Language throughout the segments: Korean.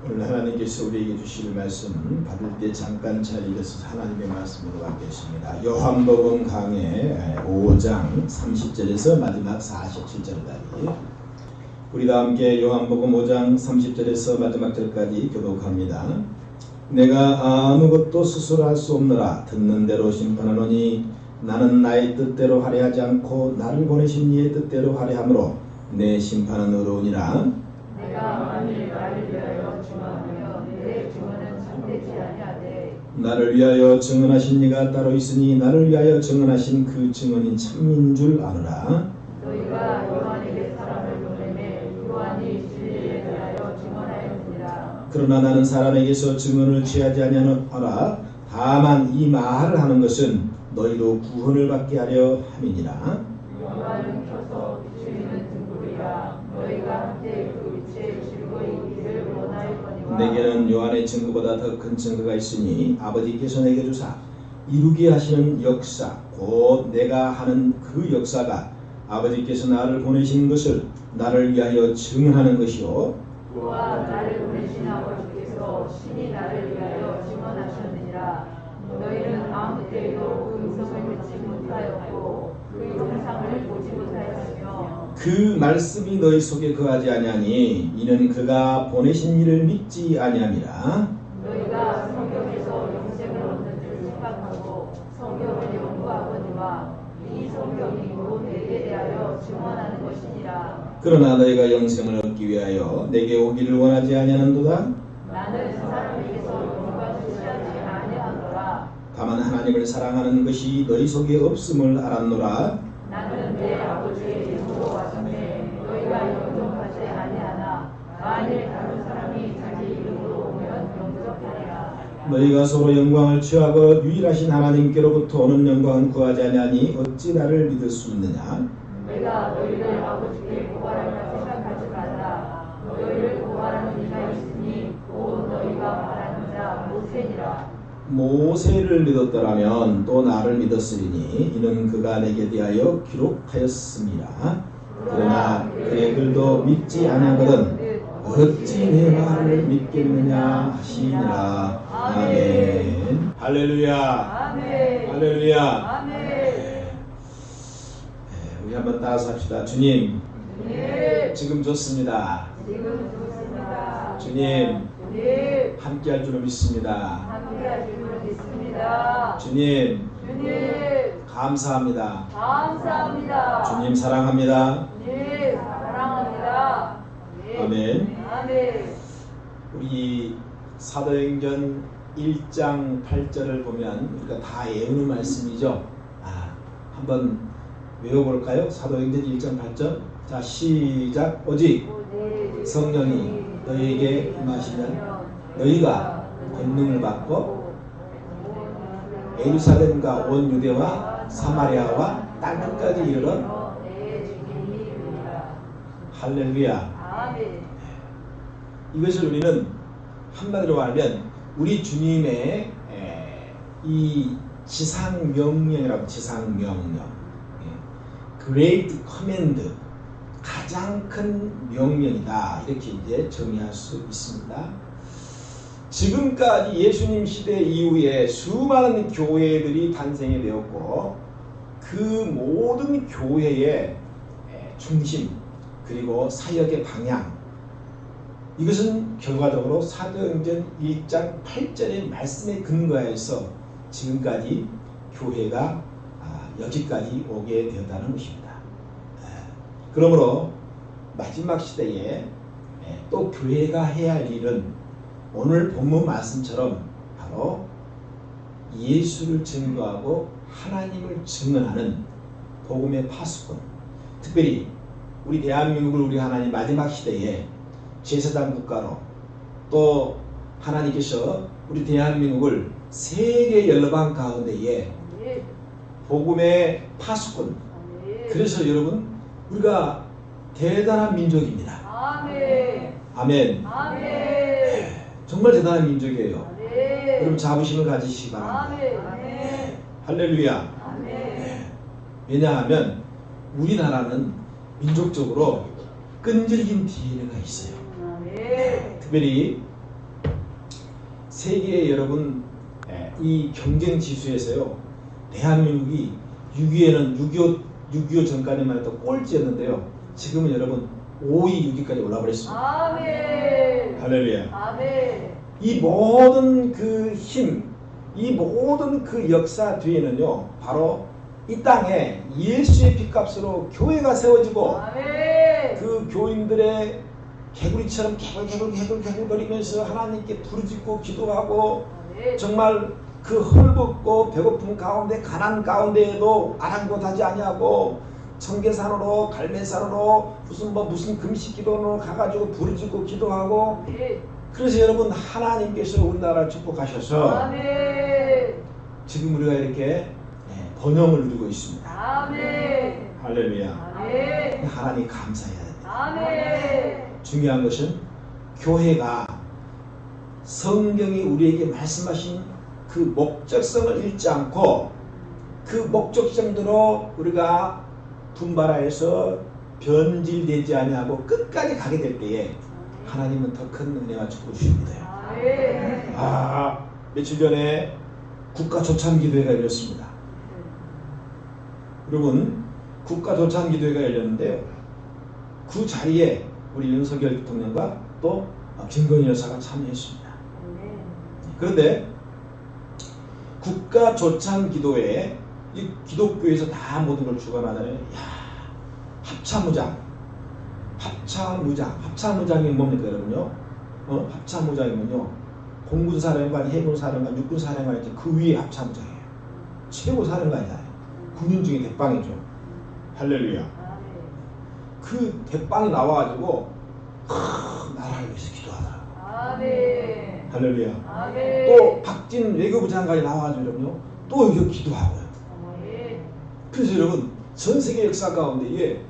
오늘 하나님께서 우리에게 주실 말씀 받을 때 잠깐 자리에서 하나님의 말씀으로 받겠습니다. 요한복음 강해 5장 30절에서 마지막 47절까지 우리 다 함께 요한복음 5장 30절에서 마지막 절까지 교독합니다. 내가 아무것도 스스로 할 수 없노라. 듣는 대로 심판하노니 나는 나의 뜻대로 하려 하지 않고 나를 보내신 이의 뜻대로 하려 함으로 내 심판은 의로우니라. 내가 만일 나를 위하여 증언하며 내 증언은 참되지 아니하되 나를 위하여 증언하신 이가 따로 있으니 나를 위하여 증언하신 그 증언이 참인 줄 아노라. 너희가 요한에게 사람을 보내매 요한이 진리에 대하여 증언하였느니라. 그러나 나는 사람에게서 증언을 취하지 아니하노라. 다만 이 말을 하는 것은 너희로 구원을 받게 하려 함이니라. 요한은 켜서 비추이는 등불이라. 너희가 함께 그 빛에 즐거이 길을 원하였거니와 내게는 요한의 증거보다 더 큰 증거가 있으니 아버지께서 내게 주사 이루게 하시는 역사 곧 내가 하는 그 역사가 아버지께서 나를 보내신 것을 나를 위하여 증언하는 것이요 또한 나를 보내신 아버지께서 신이 나를 위하여 증언하셨느니라. 너희는 아무 때에도 그 음성을 듣지 못하였고 그 영상을 보지 못하였으며 그 말씀이 너희 속에 거하지 아니하니 이는 그가 보내신 이를 믿지 아니함이라. 너희가 성경에서 영생을 얻는 줄 생각하고 성경을 연구하거니와 이 성경이 곧 내게 대하여 증언하는 것이니라. 그러나 너희가 영생을 얻기 위하여 내게 오기를 원하지 아니하는도다. 나는 사람에게서 영광을 취하지 아니하노라. 다만 하나님을 사랑하는 것이 너희 속에 없음을 알았노라. 나는 내 아버지의 이름으로 왔음에 너희가 영접하지 아니하나 만일 다른 사람이 자기 이름으로 오면 영접하리라. 너희가 서로 영광을 취하고 유일하신 하나님께로부터 오는 영광은 구하지 아니하니 어찌 나를 믿을 수 있느냐. 내가 너희를 아버지께 고발할까 생각하지 말라. 너희를 고발하는 이가 있으니 곧 너희가 말하는 자 모세니라. 모세를 믿었더라면 또 나를 믿었으리니 이는 그가 내게 대하여 기록하였습니다. 그러나 그의 글도 믿지 아니하거든 어찌 내 말을 믿겠느냐 하시니라. 아멘. 할렐루야. 아멘. 할렐루야. 아멘. 우리 한번 따라서 합시다. 주님, 주님, 지금 좋습니다. 지금 좋습니다. 주님, 주님, 함께할 줄을 믿습니다. 함께할 줄을 믿습니다. 주님, 주님, 감사합니다. 감사합니다. 주님, 사랑합니다. 주님, 사랑합니다. 아멘. 아멘. 우리 사도행전 1장 8절을 보면 우리가 다 외우는 말씀이죠. 한번 외워볼까요? 사도행전 1장 8절. 자, 시작. 오직 성령이 너희에게 임하시면 너희가 권능을 받고 예루살렘과 온 유대와 사마리아와 땅끝까지 이르러 할렐루야. 아멘. 이것을 우리는 한마디로 말하면 우리 주님의 이 지상 명령이라고, 지상 명령, Great Command, 가장 큰 명령이다, 이렇게 이제 정의할 수 있습니다. 지금까지 예수님 시대 이후에 수많은 교회들이 탄생이 되었고 그 모든 교회의 중심 그리고 사역의 방향, 이것은 결과적으로 사도행전 1장 8절의 말씀에 근거해서 지금까지 교회가 여기까지 오게 되었다는 것입니다. 그러므로 마지막 시대에 또 교회가 해야 할 일은 오늘 본문 말씀처럼 바로 예수를 증거하고 하나님을 증언하는 복음의 파수꾼, 특별히 우리 대한민국을 우리 하나님 마지막 시대에 제사장 국가로, 또 하나님께서 우리 대한민국을 세계 여러 방 가운데에 복음의 파수꾼, 그래서 여러분 우리가 대단한 민족입니다. 아멘. 아멘. 아멘. 정말 대단한 민족이에요. 아멘. 여러분 자부심을 가지시기 바랍니다. 아멘. 할렐루야. 아멘. 왜냐하면 우리나라는 민족적으로 끈질긴 DNA가 있어요. 아멘. 특별히 세계 여러분 이 경쟁 지수에서요 대한민국이 6.25 전까지만 해도 꼴찌였는데요 지금은 여러분 5위 6위까지 올라버렸습니다. 아멘. 할렐루야. 아멘. 이 모든 그 힘, 이 모든 그 역사 뒤에는요 바로 이 땅에 예수의 피값으로 교회가 세워지고 아멘. 그 교인들의 개구리처럼 개굴거리면서 하나님께 부르짖고 기도하고 아멘. 정말 그 헐벗고 배고픔 가운데 가난 가운데에도 아랑곳하지 아니하고 청계산으로 갈매산으로 무슨 금식기도로 가가지고 부르짖고 기도하고 아멘. 그래서 여러분 하나님께서 우리나라를 축복하셔서 아멘. 지금 우리가 이렇게 번영을 누리고 있습니다. 아멘. 할렐루야. 아멘. 하나님 감사해야 됩니다. 아멘. 중요한 것은 교회가 성경이 우리에게 말씀하신 그 목적성을 잃지 않고 그 목적성대로 우리가 분발하여서 변질되지 아니하고 끝까지 가게 될 때에 하나님은 더 큰 은혜와 축복을 주십니다. 아멘. 며칠 전에 국가 조찬 기도회가 열렸습니다. 여러분 국가 조찬 기도회가 열렸는데요. 그 자리에 우리 윤석열 대통령과 또 김건희 여사가 참여했습니다. 그런데 국가 조찬 기도회에 이 기독교에서 다 모든 걸 주관하잖아요. 합참무장이 뭡니까 여러분요? 합참무장이면요 공군사령관, 해군사령관, 육군사령관 이렇게 그 위에 합참무장이에요. 최고 사령관이잖아요. 군인 중에 대빵이죠. 할렐루야. 그 대빵이 나와가지고 나라를 위해서 기도하더라고. 아멘. 할렐루야. 아멘. 또 박진 외교부 장관이 나와가지고 여러분요 또 여기 기도하고요. 아멘. 그래서 여러분 전 세계 역사 가운데에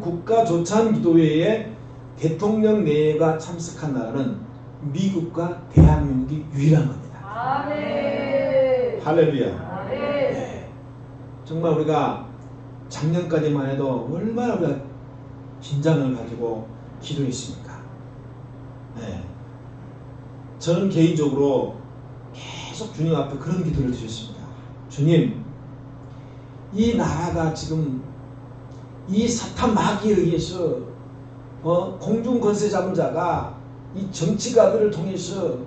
국가 조찬 기도회에 대통령 내외가 참석한 나라는 미국과 대한민국이 유일한 겁니다. 아멘. 할렐루야. 아멘. 네. 정말 우리가 작년까지만 해도 얼마나 우리가 긴장을 가지고 기도했습니까? 네. 저는 개인적으로 계속 주님 앞에 그런 기도를 드렸습니다. 주님, 이 나라가 지금 이 사탄 마귀에 의해서 공중 권세 잡은 자가 이 정치가들을 통해서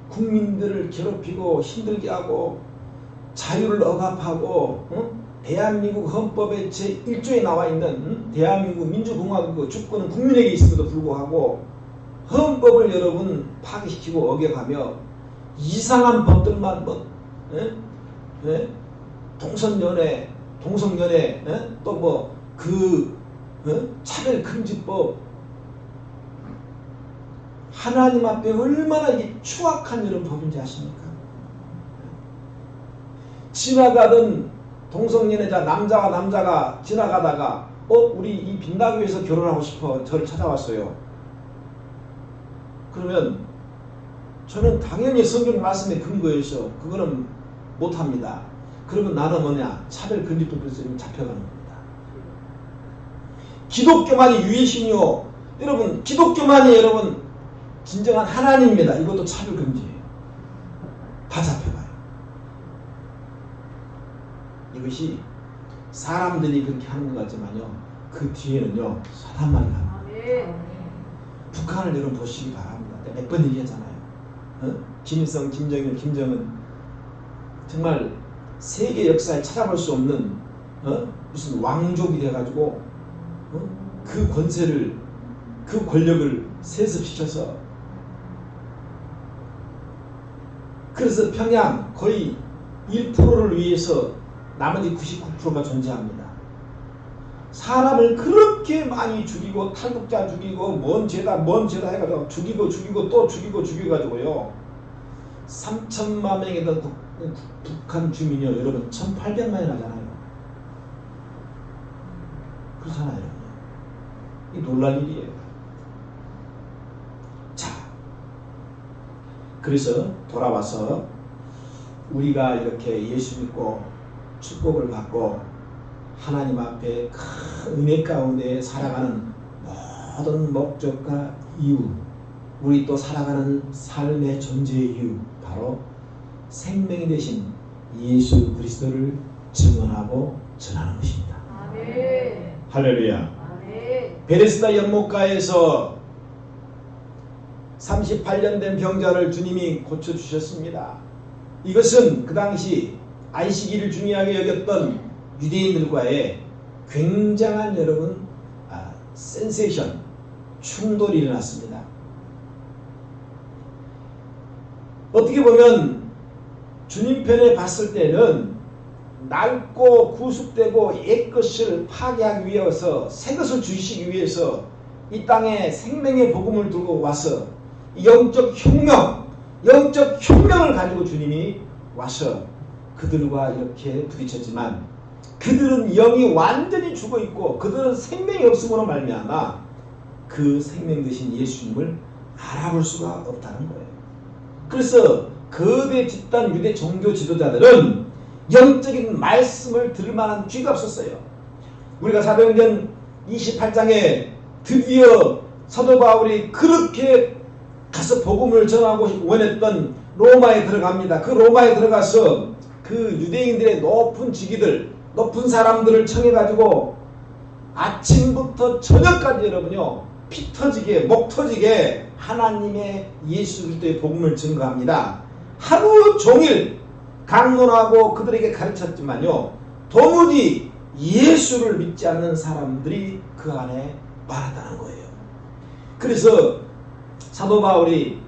국민들을 괴롭히고 힘들게 하고 자유를 억압하고 대한민국 헌법의 제1조에 나와 있는 대한민국 민주공화국 주권은 국민에게 있음에도 불구하고 헌법을 여러분 파괴시키고 어겨가며 이상한 법들만 동성연애 또 차별금지법 하나님 앞에 얼마나 이게 추악한 이런 법인지 아십니까? 지나가던 동성연애자 남자와 남자가 지나가다가 우리 이 빈다교에서 결혼하고 싶어 저를 찾아왔어요. 그러면 저는 당연히 성경 말씀에 근거해서 그거는 못합니다. 그러면 나는 뭐냐? 차별금지법에서 잡혀가는 겁니다. 기독교만이 유일신이요. 여러분 기독교만이 여러분 진정한 하나님입니다. 이것도 차별금지예요. 다 잡혀가요. 이것이 사람들이 그렇게 하는 것 같지만요. 그 뒤에는요. 사람만이 합니다. 북한을 여러분 보시기 바랍니다. 내가 몇 번 얘기했잖아요. 김일성, 김정일, 김정은 정말 세계 역사에 찾아볼 수 없는 무슨 왕족이 돼가지고 그 권세를 그 권력을 세습시켜서 그래서 평양 거의 1%를 위해서 나머지 99%가 존재합니다. 사람을 그렇게 많이 죽이고 탈북자 죽이고 뭔 죄다 해가지고 죽이고 또 죽여가지고요 3천만 명이 더 북한 주민이요 여러분 1,800만이 나잖아요. 그렇잖아요. 이 놀랄 일이에요. 자, 그래서 돌아와서 우리가 이렇게 예수 믿고 축복을 받고 하나님 앞에 큰 은혜 가운데 살아가는 모든 목적과 이유 우리 또 살아가는 삶의 존재의 이유, 바로 생명이 되신 예수 그리스도를 증언하고 전하는 것입니다. 아멘. 할렐루야. 아멘. 베데스다 연못가에서 38년 된 병자를 주님이 고쳐주셨습니다. 이것은 그 당시 안식일을 중요하게 여겼던 유대인들과의 굉장한 여러분 센세이션, 충돌이 일어났습니다. 어떻게 보면 주님 편에 봤을 때는 낡고 구속되고 옛것을 파괴하기 위해서 새것을 주시기 위해서 이 땅에 생명의 복음을 들고 와서 영적 혁명을 가지고 주님이 와서 그들과 이렇게 부딪혔지만, 그들은 영이 완전히 죽어있고 그들은 생명이 없음으로 말미암아 그 생명 되신 예수님을 알아볼 수가 없다는 거예요. 그래서 거대 집단 유대 종교 지도자들은 영적인 말씀을 들을 만한 귀가 없었어요. 우리가 사도행전 28장에 드디어 사도 바울이 그렇게 가서 복음을 전하고 원했던 로마에 들어갑니다. 그 로마에 들어가서 그 유대인들의 높은 직위들, 높은 사람들을 청해가지고 아침부터 저녁까지 여러분요, 피 터지게 목 터지게 하나님의 예수 그리스도의 복음을 증거합니다. 하루 종일 강론하고 그들에게 가르쳤지만요, 도무지 예수를 믿지 않는 사람들이 그 안에 많았다는 거예요. 그래서 사도 바울이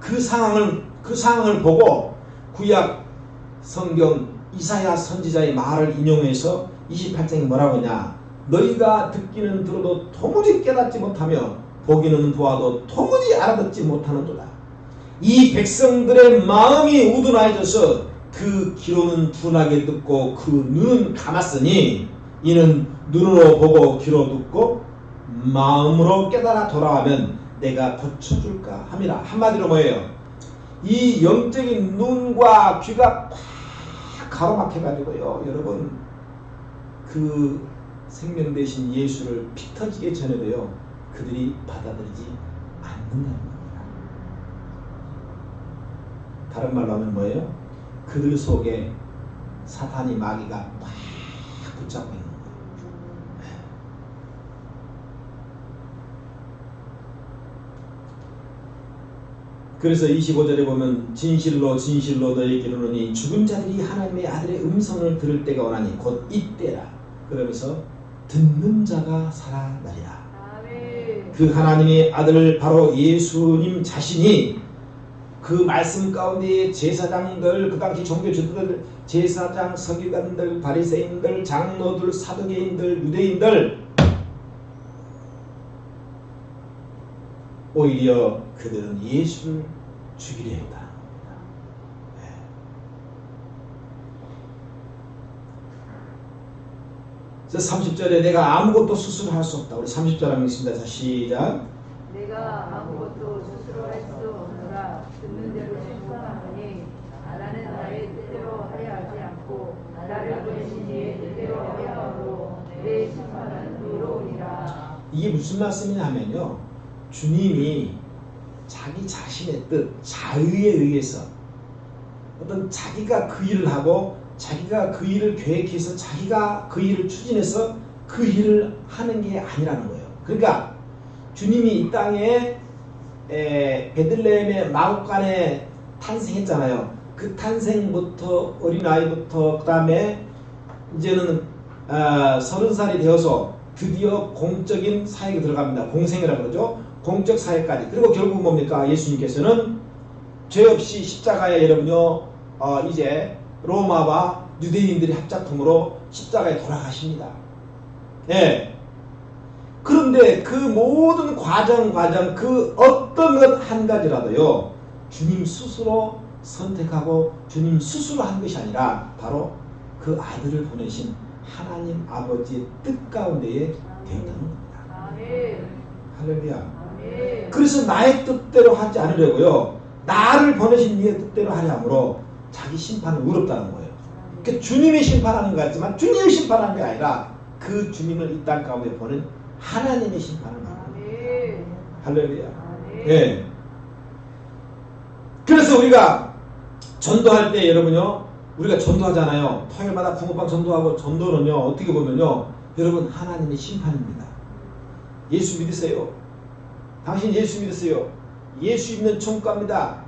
그 상황을 보고 구약 성경 이사야 선지자의 말을 인용해서 28장에 뭐라고 하냐, 너희가 듣기는 들어도 도무지 깨닫지 못하며 보기는 보아도 도무지 알아듣지 못하는도다. 이 백성들의 마음이 우둔하여져서 그 귀로는 둔하게 듣고 그 눈은 감았으니 이는 눈으로 보고 귀로 듣고 마음으로 깨달아 돌아가면 내가 고쳐줄까 함이라. 한마디로 뭐예요? 이 영적인 눈과 귀가 팍 가로막혀가지고요, 여러분, 그 생명 되신 예수를 피 터지게 전해도요 그들이 받아들이지 않는다는 겁니다. 다른 말로 하면 뭐예요? 그들 속에 사탄이 마귀가 막 붙잡고 있는 거예요. 그래서 25절에 보면 진실로 진실로 너희에게 이르노니 죽은 자들이 하나님의 아들의 음성을 들을 때가 오나니 곧 이때라. 그러면서 듣는 자가 살아나리라. 아멘. 그 하나님의 아들 바로 예수님 자신이 그 말씀 가운데 제사장들, 그 당시 종교 지도자들, 제사장, 서기관들, 바리새인들, 장로들, 사두개인들, 유대인들, 오히려 그들은 예수를 죽이려 했다는 겁니다. 네. 그래서 30절에 내가 아무것도 스스로 할 수 없다. 우리 30절 한번 읽습니다. 자, 시작. 내가 아무것도 스스로 할 수 없노라. 듣는 대로 심판하노니 나는 나의 뜻대로 하려 하지 않고 나를 보내신 이의 뜻대로 하려 하므로 내 심판은 의로우니라. 이게 무슨 말씀이냐 하면요, 주님이 자기 자신의 뜻, 자의에 의해서 어떤 자기가 그 일을 하고 자기가 그 일을 계획해서 자기가 그 일을 추진해서 그 일을 하는 게 아니라는 거예요. 그러니까 주님이 이 땅에 베들레헴의 마국간에 탄생했잖아요. 그 탄생부터 어린아이부터 그 다음에 이제는 30살이 되어서 드디어 공적인 사역에 들어갑니다. 공생이라고 그러죠. 공적 사역까지. 그리고 결국 뭡니까? 예수님께서는 죄 없이 십자가에 여러분요, 이제 로마와 유대인들의 합작품으로 십자가에 돌아가십니다. 예. 그런데 그 모든 과정 그 어떤 것 한 가지라도요, 주님 스스로 선택하고 주님 스스로 한 것이 아니라 바로 그 아들을 보내신 하나님 아버지의 뜻 가운데에 되었다는 겁니다. 아멘. 할렐루야. 아멘. 그래서 나의 뜻대로 하지 않으려고요, 나를 보내신 이의 뜻대로 하려므로 자기 심판은 의롭다는 거예요. 그러니까 주님이 심판하는 것 같지만 주님이 심판하는 게 아니라 그 주님을 이 땅 가운데 보낸 하나님의 심판을 받는 거예요. 할렐루야. 예. 그래서 우리가 전도할 때 여러분요, 우리가 전도하잖아요. 토요일마다 붕어빵 전도하고, 전도는요 어떻게 보면요 여러분 하나님의 심판입니다. 예수 믿으세요. 당신 예수 믿으세요. 예수 믿는 천국 갑니다.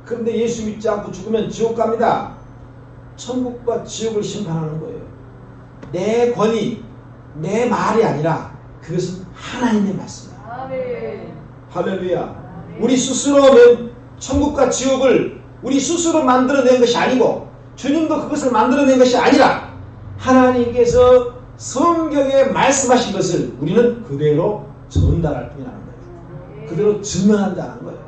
그런데 예수 믿지 않고 죽으면 지옥 갑니다. 천국과 지옥을 심판하는 거예요. 내 권위, 내 말이 아니라 그것은 하나님의 말씀이에요. 아멘. 할렐루야. 우리 스스로 천국과 지옥을 우리 스스로 만들어낸 것이 아니고 주님도 그것을 만들어낸 것이 아니라 하나님께서 성경에 말씀하신 것을 우리는 그대로 전달할 뿐이라는 거예요. 그대로 증언한다는 거예요.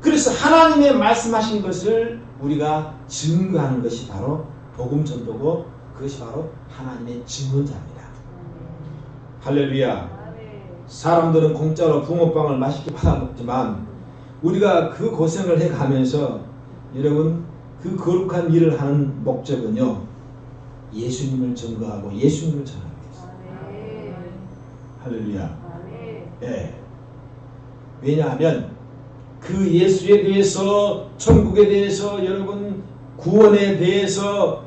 그래서 하나님의 말씀하신 것을 우리가 증거하는 것이 바로 복음 전도고 그것이 바로 하나님의 증언자입니다. 할렐루야. 사람들은 공짜로 붕어빵을 맛있게 받아먹지만 우리가 그 고생을 해가면서 여러분 그 거룩한 일을 하는 목적은요 예수님을 증거하고 예수님을 전하는 것입니다. 할렐루야. 예. 왜냐하면 그 예수에 대해서 천국에 대해서 여러분 구원에 대해서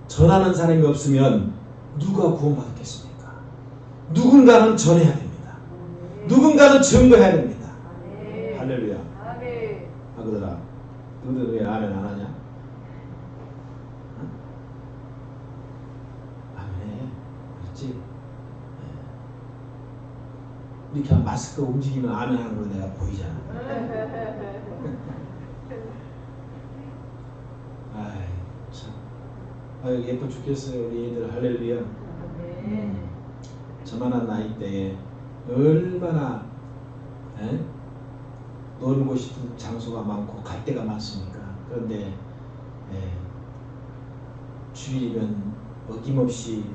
전하는 사람이 없으면 누가 구원받겠습니까? 누군가는 전해야 됩니다. 누군가는 증거해야 됩니다. 할렐루야. 아그들아, 너희들 왜 아멘 안 하냐? 아멘. 그렇지? 이렇게 마스크 움직이면 아멘 하는 걸 내가 보이잖아. 아이 참, 아유 예뻐 죽겠어요 우리 애들. 할렐루야. 저만한 나이 때에 얼마나 놀고 싶은 장소가 많고 갈 데가 많습니까? 그런데 주일이면 어김없이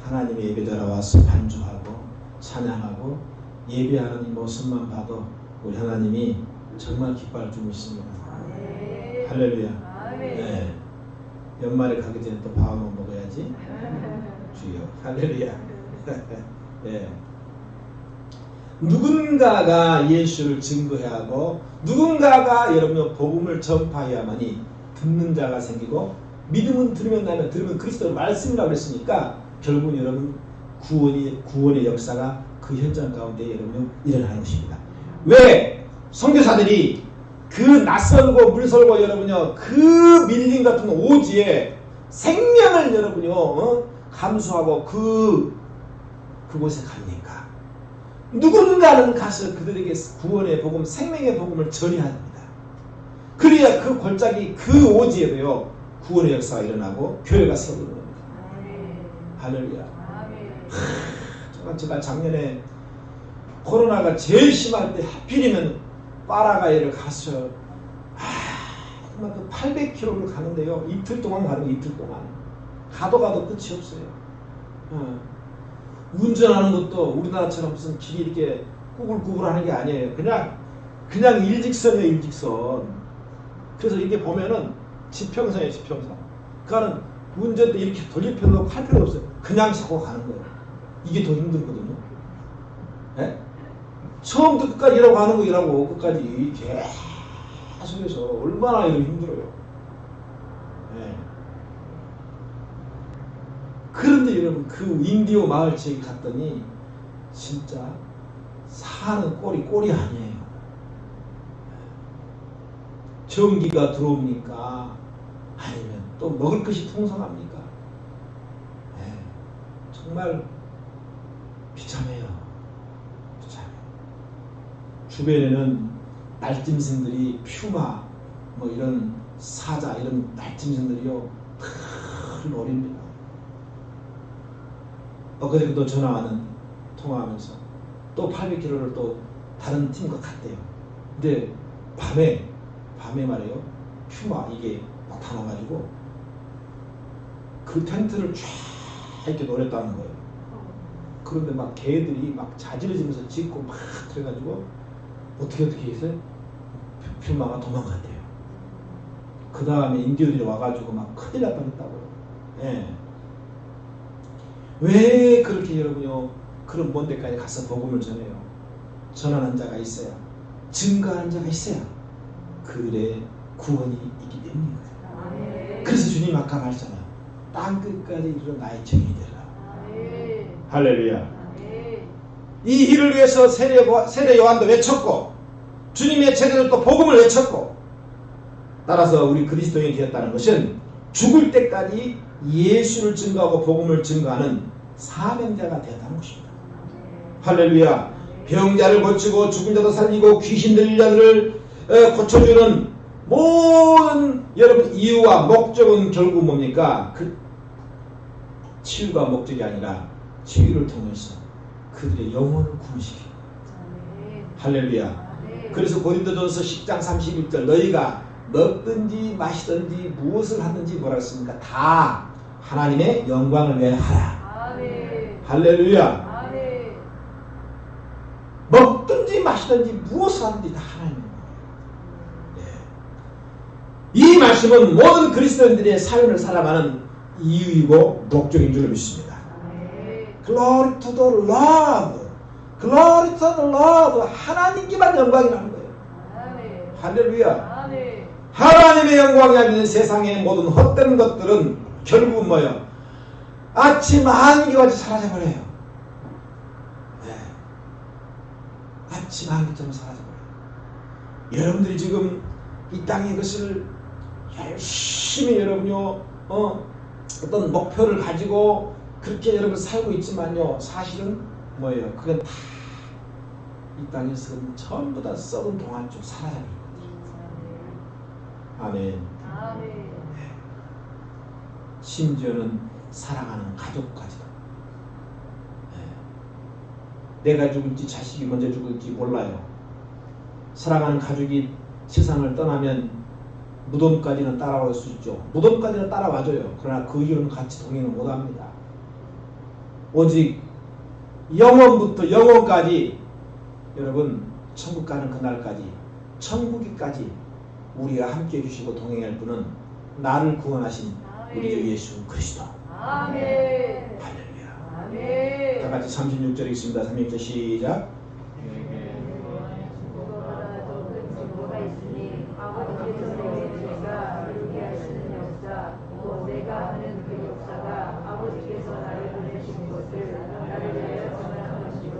하나님의 예배자로 와서 반주하고 찬양하고 예배하는 이 모습만 봐도 우리 하나님이 정말 기뻐할 줄 믿습니다. 할렐루야. 네. 연말에 가기 전에 또 밥 한번 먹어야지. 주여. 할렐루야. 네. 누군가가 예수를 증거해야 하고 누군가가 여러분 복음을 전파해야만이 듣는 자가 생기고 믿음은 들으면 나면 들으면 그리스도의 말씀이라고 그랬으니까 결국은 여러분 구원의 역사가 그 현장 가운데 여러분 일어나는 것입니다. 왜 선교사들이 그 낯설고 물설고 여러분요 그 밀림 같은 오지에 생명을 여러분요 감수하고 그곳에 갑니까? 누군가는 가서 그들에게 구원의 복음, 생명의 복음을 전해야 합니다. 그래야 그 골짜기 그 오지에도요 구원의 역사가 일어나고 교회가 세우는 겁니다. 할렐루야. 정말 작년에 코로나가 제일 심할 때 하필이면 파라과이를 가서 정말 그 800km를 가는데요 이틀 동안 가는 거 이틀 동안 가도 끝이 없어요. 운전하는 것도 우리나라처럼 무슨 길이 이렇게 꾸불꾸불하는 게 아니에요. 그냥 일직선이에요. 일직선. 그래서 이게 보면은 지평선이에요. 지평선. 그러니까 운전 때 이렇게 돌릴 필요도 할 필요도 없어요. 그냥 자고 가는 거예요. 이게 더 힘들거든요. 네? 처음부터 끝까지 일하고 가는 거 일하고 끝까지 계속해서 얼마나 힘들어요. 네. 그런데 여러분 그 인디오 마을 지역에 갔더니 진짜 사는 꼴이 아니에요. 전기가 들어옵니까? 아니면 또 먹을 것이 풍성합니까? 네. 정말 비참해요. 주변에는 날짐승들이 퓨마 뭐 이런 사자 이런 날짐승들이요 큰 노립니다. 엊그제 또 통화하면서 또 800km를 또 다른 팀과 갔대요. 근데 밤에 말이에요 퓨마 이게 막 타나가지고 그 텐트를 쫙 이렇게 노렸다는 거예요. 그런데 막 개들이 막 자지러지면서 짖고 막 그래가지고 어떻게 해서 퓨마가 도망갔대요. 그 다음에 인디오들이 와가지고 막 큰일 날 뻔했다고요. 예. 왜 그렇게 여러분요 그런 먼 데까지 가서 복음을 전해요? 전하는 자가 있어야 증거하는 자가 있어야 그들의 구원이 있기 때문인 거예요. 아멘. 그래서 주님 아까 말씀하셨잖아요. 땅끝까지 이르러 나의 정이 되라. 아멘. 할렐루야. 아멘. 이 일을 위해서 세례 요한도 외쳤고 주님의 제자들도 복음을 외쳤고, 따라서 우리 그리스도인이 되었다는 것은 죽을 때까지 예수를 증거하고 복음을 증거하는 사명자가 되었다는 것입니다. 할렐루야. 병자를 고치고 죽은 자도 살리고 귀신 들린 자들을 고쳐주는 모든 여러분 이유와 목적은 결국 뭡니까? 그 치유가 목적이 아니라 치유를 통해서 그들의 영혼을 구원시키는 거예요. 할렐루야. 그래서 고린도전서 10장 31절 너희가 먹든지 마시든지 무엇을 하든지 뭐라 했습니까? 다 하나님의 영광을 위해 하라. 아멘. 할렐루야. 아멘. 먹든지 마시든지 무엇을 하든지 다 하나님의 영광이에요. 이 말씀은 모든 그리스도인들의 사연을 살아가는 이유이고 목적인 줄 믿습니다. Glory to the Lord. Glory to the Lord. 하나님께만 영광이라는 거예요. 아멘. 할렐루야. 아멘. 하나님의 영광이 아닌 세상의 모든 헛된 것들은 결국은 뭐예요? 아침 안개같이 사라져버려요. 네. 아침 안개처럼 사라져버려요. 여러분들이 지금 이 땅의 것을 열심히 여러분요 어떤 목표를 가지고 그렇게 여러분 살고 있지만요, 사실은 뭐예요? 그건 다 이 땅에서 전부 다 썩은 동안쯤 사라져버린 것들입니다. 아멘. 아멘. 심지어는 사랑하는 가족까지도. 내가 죽을지 자식이 먼저 죽을지 몰라요. 사랑하는 가족이 세상을 떠나면 무덤까지는 따라올 수 있죠. 무덤까지는 따라와줘요. 그러나 그 이후는 같이 동행을 못합니다. 오직 영원부터 영원까지 여러분 천국 가는 그날까지 천국이까지 우리가 함께 해주시고 동행할 분은 나를 구원하신 우리 주 예수 그리스도. 아멘. 할렐루야. 아멘. 다 같이 36절 읽습니다. 36절 시작. 증거보다 더 큰 증거가 있으니 아버지께서 내게 주시가 이루게 하시는 역사 또 내가 하는 그 역사가 아버지께서 나를 보내신 것을 나를 위하여 전하는 것이요.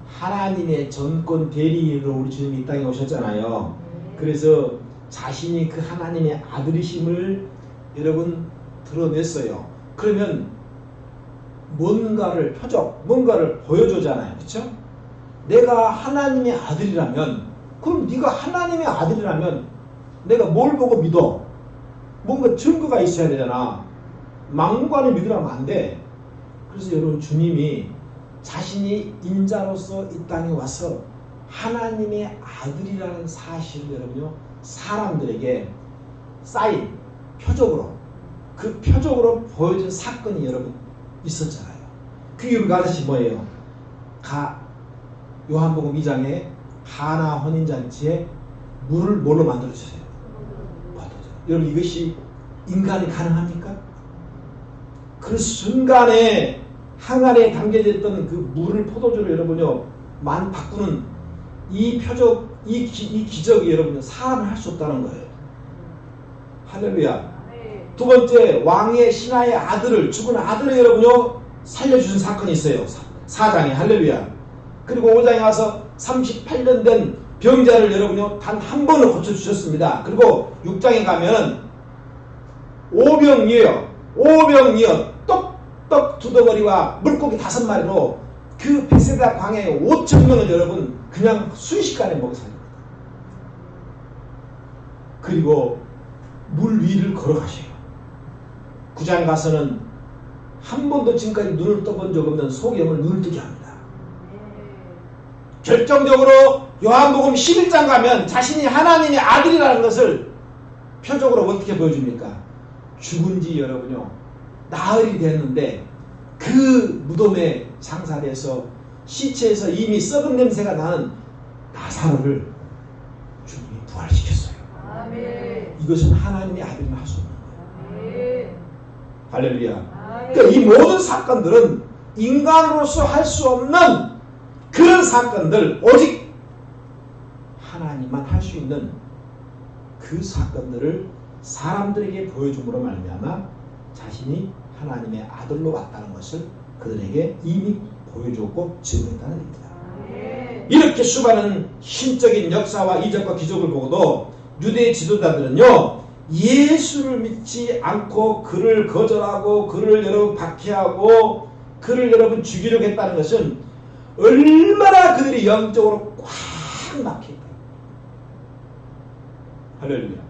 하나님의 전권 대리인으로 우리 주님이 이 땅에 오셨잖아요. 그래서 자신이 그 하나님의 아들이심을 여러분 드러냈어요. 그러면 뭔가를 뭔가를 보여주잖아요. 그렇죠? 내가 하나님의 아들이라면, 그럼 네가 하나님의 아들이라면 내가 뭘 보고 믿어? 뭔가 증거가 있어야 되잖아. 막무가내 믿으라면 안 돼. 그래서 여러분 주님이 자신이 인자로서 이 땅에 와서 하나님의 아들이라는 사실을 여러분요 사람들에게 사인, 표적으로 그 표적으로 보여준 사건이 여러분 있었잖아요. 그게 우리가 아저씨 뭐예요? 요한복음 2장에 가나 혼인잔치에 물을 뭘로 만들어주세요? 여러분 이것이 인간이 가능합니까? 그 순간에 항아리에 담겨져 있던 그 물을 포도주로 여러분요 바꾸는 이 표적, 이 기적이 여러분요 사람은 할 수 없다는 거예요. 할렐루야. 두 번째, 왕의 신하의 아들을, 죽은 아들을 여러분요 살려주신 사건이 있어요. 4장에. 할렐루야. 그리고 5장에 와서 38년 된 병자를 여러분요 단 한 번을 고쳐주셨습니다. 그리고 6장에 가면 오병이어 떡 두 덩어리와 물고기 5마리로 그 베세다 광야에 5,000명을 여러분 그냥 순식간에 먹여 살립니다. 그리고 물 위를 걸어가셔요. 9장 가서는 한 번도 지금까지 눈을 떠본 적 없는 소경을 눈을 뜨게 합니다. 결정적으로 요한복음 11장 가면 자신이 하나님의 아들이라는 것을 표적으로 어떻게 보여줍니까? 죽은 지 여러분요 나흘이 됐는데 그 무덤에 장사돼서 시체에서 이미 썩은 냄새가 나는 나사로를 주님이 부활시켰어요. 아멘. 이것은 하나님의 아들이면 할 수 없는 거예요. 아멘. 할렐루야. 그러니까 이 모든 사건들은 인간으로서 할 수 없는 그런 사건들, 오직 하나님만 할 수 있는 그 사건들을 사람들에게 보여줌으로 말미암아 자신이 하나님의 아들로 왔다는 것을 그들에게 이미 보여줬고 증명했다는 얘기입니다. 이렇게 수많은 신적인 역사와 이적과 기적을 보고도 유대 지도자들은요, 예수를 믿지 않고 그를 거절하고 그를 여러분 박해하고 그를 여러분 죽이려고 했다는 것은 얼마나 그들이 영적으로 꽉 막혀있다. 할렐루야.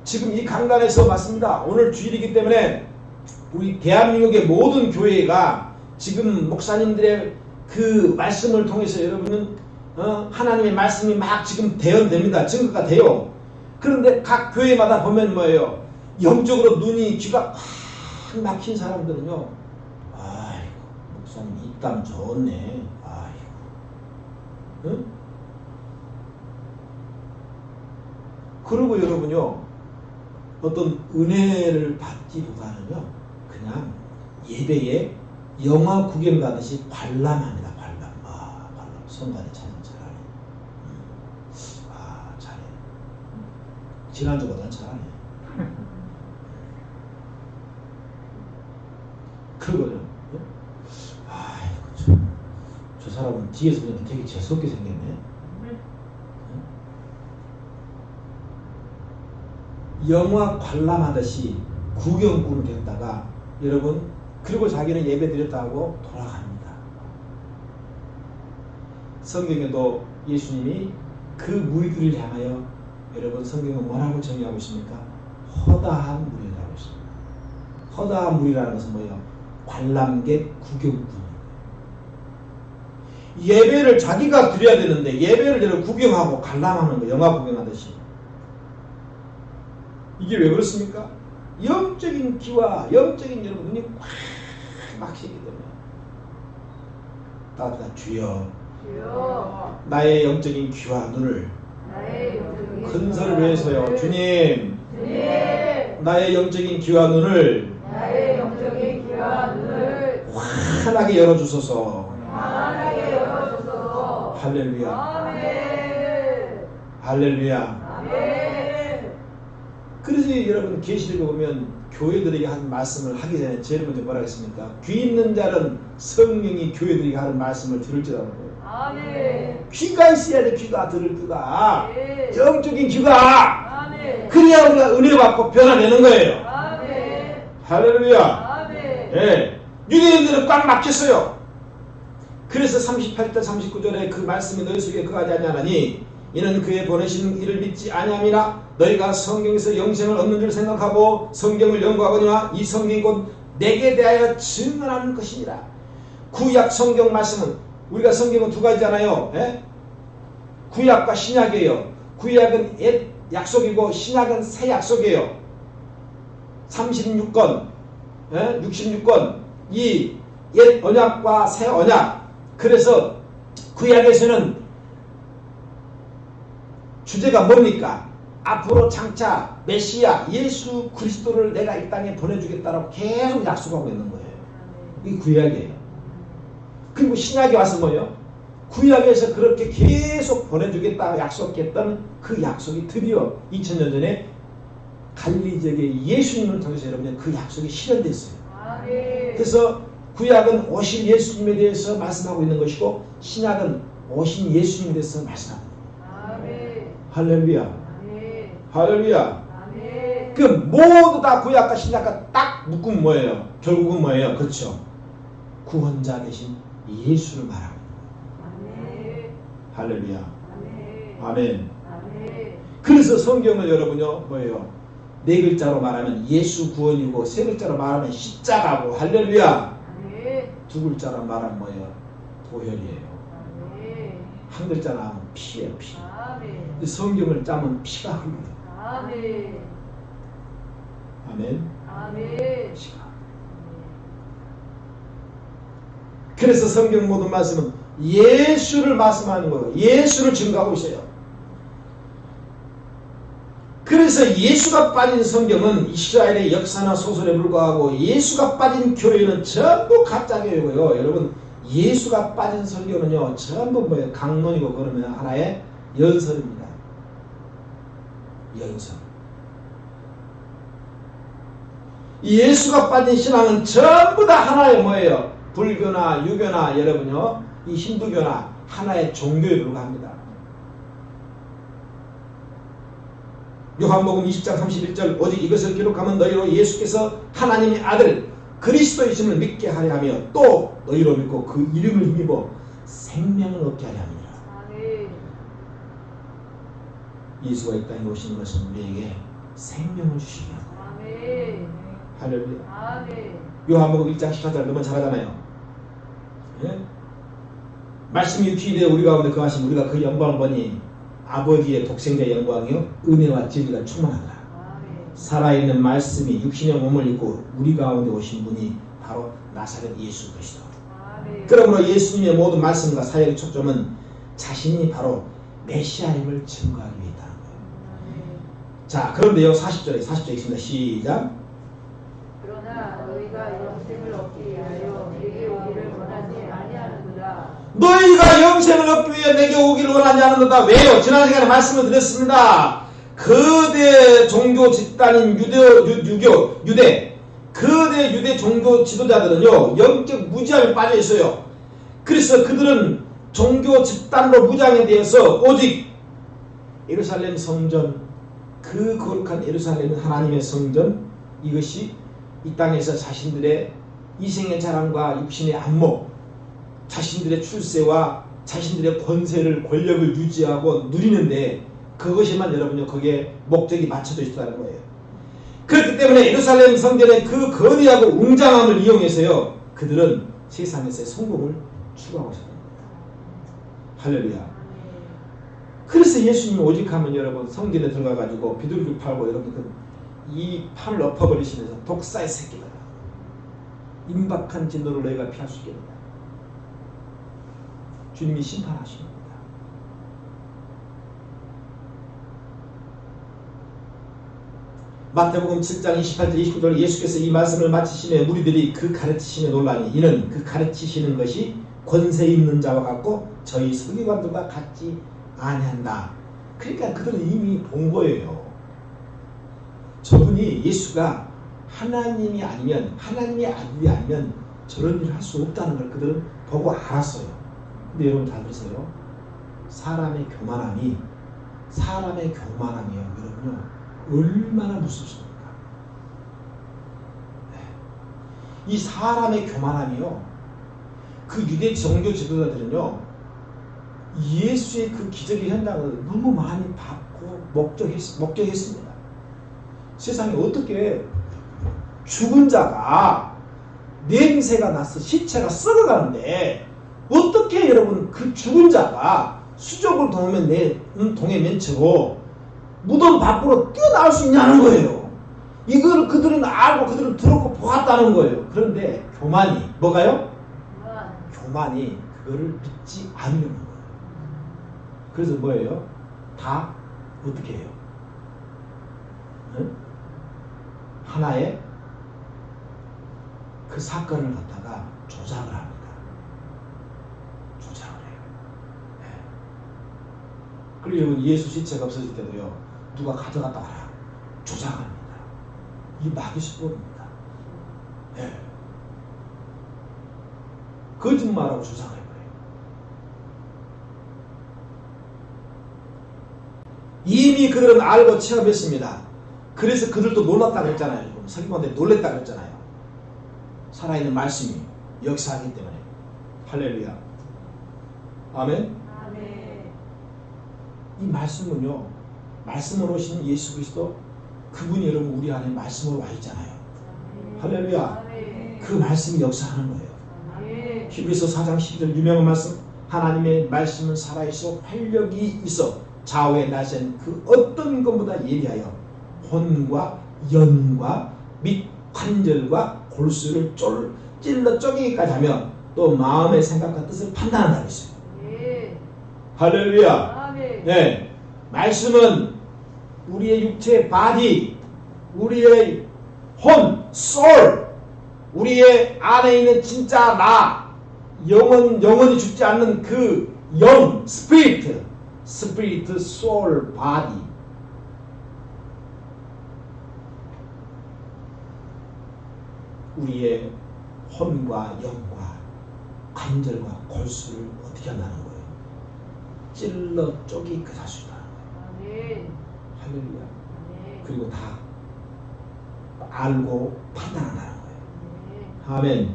지금 이 강단에서 맞습니다. 오늘 주일이기 때문에 우리 대한민국의 모든 교회가 지금 목사님들의 그 말씀을 통해서 여러분은 하나님의 말씀이 막 지금 대언됩니다. 증거가 돼요. 그런데 각 교회마다 보면 뭐예요? 영적으로 눈이 귀가 꽉 막힌 사람들은요, 아이고 목사님 입담 좋네. 아이고, 응? 그리고 여러분요, 어떤 은혜를 받기보다는요, 그냥 예배에 영화 구경 가듯이 관람합니다. 관람. 아, 관람. 성가대 참 잘하네. 아, 잘해. 지난주보다는 잘하네. 그러고요. 아이고, 저 사람은 뒤에서 보니까 되게 재수없게 생겼네. 영화 관람하듯이 구경꾼이 됐다가 여러분, 그리고 자기는 예배 드렸다고 돌아갑니다. 성경에도 예수님이 그 무리들을 향하여 여러분 성경은 뭐라고 정의하고 있습니까? 허다한 무리라고 있습니다. 허다한 무리라는 것은 뭐예요? 관람객 구경꾼. 예배를 자기가 드려야 되는데 예배를 여러분 구경하고 관람하는 거, 영화 구경하듯이. 이게 왜 그렇습니까? 영적인 귀와 영적인 여러분 눈이 꽉 막히기 때문에. 따뜻한 주여, 나의 영적인 귀와 눈을 큰소리로 해서요. 주님, 나의 영적인 귀와 눈을 환하게 열어주소서. 할렐루야. 할렐루야. 그래서 여러분 계시록에 보면 교회들에게 한 말씀을 하기 전에 제일 먼저 뭐라 했습니까? 귀 있는 자는 성령이 교회들에게 하는 말씀을 들을지라는 거예요. 아멘. 귀가 있어야 돼. 귀가 들을 귀가. 아멘. 영적인 귀가. 아멘. 그래야 우리가 은혜 받고 변화되는 거예요. 아멘. 할렐루야. 아멘. 예. 유대인들은 꽉 막혔어요. 그래서 38절 39절에 그 말씀이 너희 속에 거하지 아니하나니 이는 그의 보내신 이를 믿지 아니함이나 너희가 성경에서 영생을 얻는 줄 생각하고 성경을 연구하거니와 이 성경이 곧 내게 대하여 증언하는 것이니라. 구약 성경 말씀은 우리가 성경은 두 가지잖아요. 예? 구약과 신약이에요. 구약은 옛 약속이고 신약은 새 약속이에요. 36권, 예? 66권 이 옛 언약과 새 언약. 그래서 구약에서는 주제가 뭡니까? 앞으로 장차 메시아 예수 그리스도를 내가 이 땅에 보내주겠다라고 계속 약속하고 있는 거예요. 이게 구약이에요. 그리고 신약에 와서 뭐예요? 구약에서 그렇게 계속 보내주겠다고 약속했던 그 약속이 드디어 2000년 전에 갈릴리 지역의 예수님을 통해서 여러분의 그 약속이 실현됐어요. 그래서 구약은 오신 예수님에 대해서 말씀하고 있는 것이고 신약은 오신 예수님에 대해서 말씀하고 있는 거예요. 할렐루야. 할렐루야. 그 모두 다 구약과 신약과 딱 묶으면 뭐예요? 결국은 뭐예요? 그렇죠. 구원자 되신 예수를 말하고 있는 거예요. 할렐루야. 아멘. 그래서 성경을 여러분요 뭐예요? 네 글자로 말하면 예수 구원이고 세 글자로 말하면 십자가고 할렐루야. 두 글자로 말하면 뭐예요? 보혈이에요. 한 글자 나오면 피예요. 피. 성경을 짜면 피가 흘러요. 아멘. 아멘. 아멘. 피가. 그래서 성경 모든 말씀은 예수를 말씀하는 거예요. 예수를 증거하고 있어요. 그래서 예수가 빠진 성경은 이스라엘의 역사나 소설에 불과하고 예수가 빠진 교회는 전부 가짜 교회고요. 여러분 예수가 빠진 성경은요 전부 뭐예요? 강론이고 그러면 하나의 연설입니다. 연설. 예수가 빠진 신앙은 전부 다 하나의 뭐예요? 불교나 유교나 여러분요, 이 힌두교나 하나의 종교에 불과합니다. 요한복음 20장 31절 오직 이것을 기록하면 너희로 예수께서 하나님의 아들 그리스도이심을 믿게 하려 하며 또 너희로 믿고 그 이름을 힘입어 생명을 얻게 하려 함이라. 예수가 이 땅에 오신 것은 우리에게 생명을 주시려. 할렐루야. 요한복음 1장 14절 너무 잘하잖아요. 예? 말씀이 육신이 되어 우리 가운데 거하신 우리가 그 영광을 보니 아버지의 독생자의 영광이요 은혜와 진리가 충만하더라. 살아있는 말씀이 육신의 몸을 입고 우리 가운데 오신 분이 바로 나사렛 예수 그리스도. 그러므로 예수님의 모든 말씀과 사역의 초점은 자신이 바로 메시아임을 증거하기 위해 있다는 거예요. 자, 그런데요 40절에 있습니다. 시작. 그러나 너희가 영생을 얻기 위하여 내게 오기를 원하지 아니하는도다. 너희가 영생을 얻기 위해 내게 오기를 원하지 않는다. 왜요? 지난 시간에 말씀을 드렸습니다. 거대 종교 집단인 유대 거대 유대 종교 지도자들은요 영적 무지함에 빠져 있어요. 그래서 그들은 종교 집단으로 무장에 대해서 오직 예루살렘 성전, 그 거룩한 예루살렘 하나님의 성전, 이것이 이 땅에서 자신들의 이생의 자랑과 육신의 안목, 자신들의 출세와 자신들의 권세를 권력을 유지하고 누리는데 그것이만 여러분요 거기에 목적이 맞춰져 있다는 거예요. 그렇기 때문에 예루살렘 성전의 그 거대하고 웅장함을 이용해서요 그들은 세상에서의 성공을 추구하고 있습니다. 할렐루야. 그래서 예수님이 오직 하면 여러분 성전에 들어가가지고 비둘기 팔고 여러분 이 팔을 엎어버리시면서 독사의 새끼다. 임박한 진노를 너희가 피할 수 있겠느냐. 주님이 심판하십니다. 마태복음 7장 28절 29절 예수께서 이 말씀을 마치시며 무리들이 그 가르치심에 놀라니 이는 그 가르치시는 것이 권세 있는 자와 같고 저희 서기관들과 같지 아니한다. 그러니까 그들은 이미 본 거예요. 저분이 예수가 하나님이 아니면 하나님의 아들이 아니면 저런 일을 할 수 없다는 걸 그들은 보고 알았어요. 근데 여러분 잘 보세요. 사람의 교만함이요 여러분요 얼마나 무섭습니까? 네. 이 사람의 교만함이요 그 유대 종교 지도자들은요 예수의 그 기적의 현장을 너무 많이 받고 목격했습니다. 세상에 어떻게 죽은 자가 냄새가 나서 시체가 썩어가는데 어떻게 여러분 그 죽은 자가 수족을 동에 맨치고 무덤 밖으로 뛰어나올 수 있냐는 거예요. 이걸 그들은 알고 그들은 들었고 보았다는 거예요. 그런데 교만이 뭐가요? 교만이 그거를 믿지 않으려는 거예요. 그래서 뭐예요? 다 어떻게 해요? 응? 하나의 그 사건을 갖다가 조작을 합니다. 조작을 해요. 네. 그리고 예수 시체가 없어질 때도요. 누가 가져갔다 와라. 조작합니다. 이 마귀 수법입니다. 네. 거짓말하고 조작을 해버려요. 이미 그들은 알고 체험했습니다. 그래서 그들도 놀랐다고 했잖아요. 서기관들이 놀랬다고 했잖아요. 살아있는 말씀이 역사하기 때문에. 할렐루야. 아멘. 이 말씀은요. 말씀으로 오신 예수 그리스도 그분이 여러분 우리 안에 말씀으로 와 있잖아요. 할렐루야. 그 말씀이 역사하는 거예요. 히브리서 4장 12절 유명한 말씀. 하나님의 말씀은 살아있어 활력이 있어 좌우에 나선 그 어떤 것보다 예리하여 혼과 연과 및 관절과 골수를 찔러 쪼개기까지 하며 또 마음의 생각과 뜻을 판단한다고 했어요. 할렐루야. 네. 말씀은 우리의 육체의 바디, 우리의 혼, soul, 우리의 안에 있는 진짜 나, 영원히 죽지 않는 그 영, 스피리트, spirit, soul, body. 우리의 혼과 영과 관절과 골수를 어떻게 한다는 거예요? 찔러 쪼개게 할 수 있다는 거예요. 할렐루야. 그리고 다 알고 판단한다는 거예요. 아멘.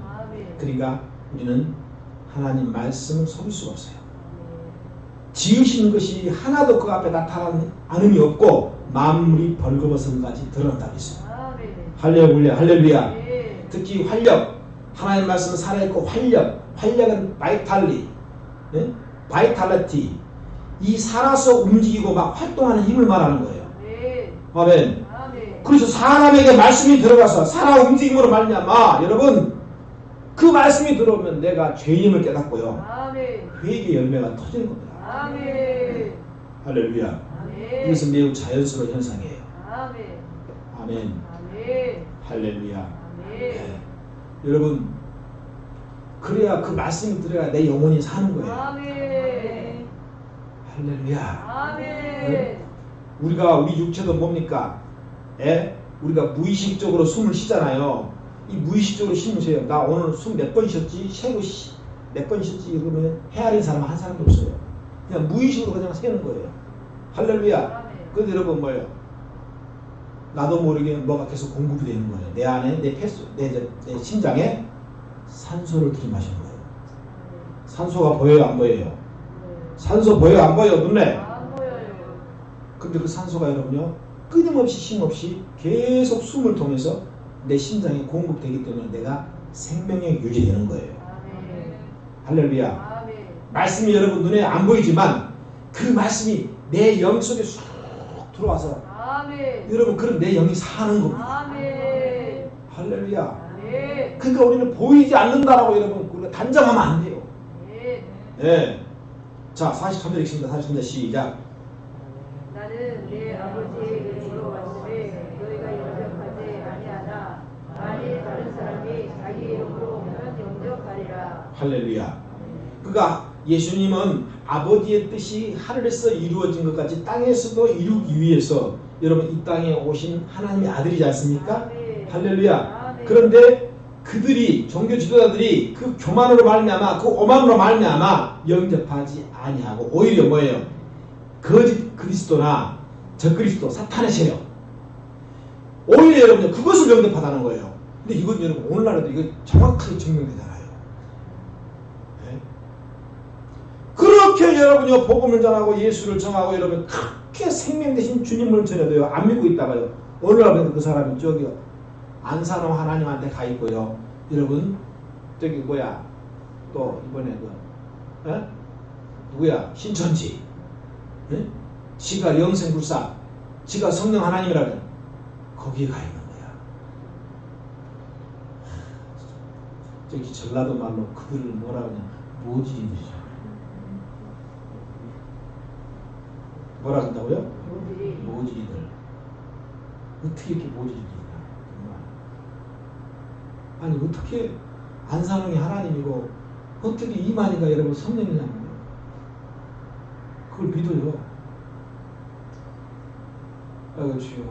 그러니까 우리는 하나님 말씀을 속일 수가 없어요. 지으신 것이 하나도 그 앞에 나타나는 않음이 없고 만물이 벌거벗음까지 드러난다고 했습니다. 할렐루야. 할렐루야. 특히 활력, 하나님 말씀은 살아있고 활력은 바이탈리, 네? 바이탈리티, 이 살아서 움직이고 막 활동하는 힘을 말하는 거예요. 아멘. 그래서 사람에게 말씀이 들어가서 살아 움직임으로 말미암아 여러분 그 말씀이 들어오면 내가 죄인임을 깨닫고요. 회개의 열매가 터지는 겁니다. 할렐루야. 이것은 매우 자연스러운 현상이에요. 아멘. 할렐루야. 네. 여러분 그래야 그 말씀이 들어야 내 영혼이 사는 거예요. 할렐루야. 네? 우리가 우리 육체도 뭡니까? 우리가 무의식적으로 숨을 쉬잖아요. 이 무의식적으로 숨을 쉬어요. 나 오늘 숨 몇 번 쉬었지? 쉬고 몇 번 쉬었지? 그러면 헤아린 사람 한 사람도 없어요. 그냥 무의식으로 그냥 세는 거예요. 할렐루야. 근데 여러분 뭐예요? 나도 모르게 뭐가 계속 공급이 되는 거예요. 내 안에 내 심장에 산소를 들이마시는 거예요. 산소가 보여요, 안 보여요? 산소 보여요, 안 보여요? 눈에? 안 보여요. 근데 그 산소가 여러분요 끊임없이 쉼없이 계속 숨을 통해서 내 심장에 공급되기 때문에 내가 생명력이 유지되는 거예요. 할렐루야. 말씀이 여러분 눈에 안 보이지만 그 말씀이 내 영 속에 쑥 들어와서 여러분 그럼 내 영이 사는 겁니다. 할렐루야. 그러니까 우리는 보이지 않는다라고 여러분 우리가 단정하면 안 돼요. 네. 자 43절 읽습니다. 43절 시작. 나는 내 아버지의 이름으로 왔으되 너희가 영접하지 아니하나 만일 다른 사람이 자기 이름으로 오면 영접하리라. 할렐루야. 그러니까 예수님은 아버지의 뜻이 하늘에서 이루어진 것 같이 땅에서도 이루기 위해서 여러분 이 땅에 오신 하나님의 아들이지 않습니까? 할렐루야. 그런데 그들이 종교 지도자들이 그 교만으로 말미암아 그 오만으로 말미암아 영접하지 아니하고 오히려 뭐예요? 거짓 그리스도나 적그리스도 사탄의 세력 오히려 여러분 그것을 영접하다는 거예요. 근데 이건 여러분 오늘날에도 이거 정확하게 증명되잖아요. 네? 그렇게 여러분요 복음을 전하고 예수를 정하고 여러분 그렇게 생명 대신 주님을 전해도요 안 믿고 있다가요 어느 날부터 그 사람이 저기 안산호 하나님한테 가 있고요. 여러분 저기 뭐야 또 이번에 그 누구야 신천지 지가 영생불사 지가 성령 하나님이라면 거기에 가 있는 거야. 저기 전라도 말로 그들을 뭐라 그러냐 모질이들이죠. 뭐라 한다고요? 모질이들. 어떻게 이렇게 모질이들이냐. 아니 어떻게 안산홍이 하나님이고 어떻게 이만희가 여러분 성령이냐는 거예요. 그걸 믿어요. 아이고 주여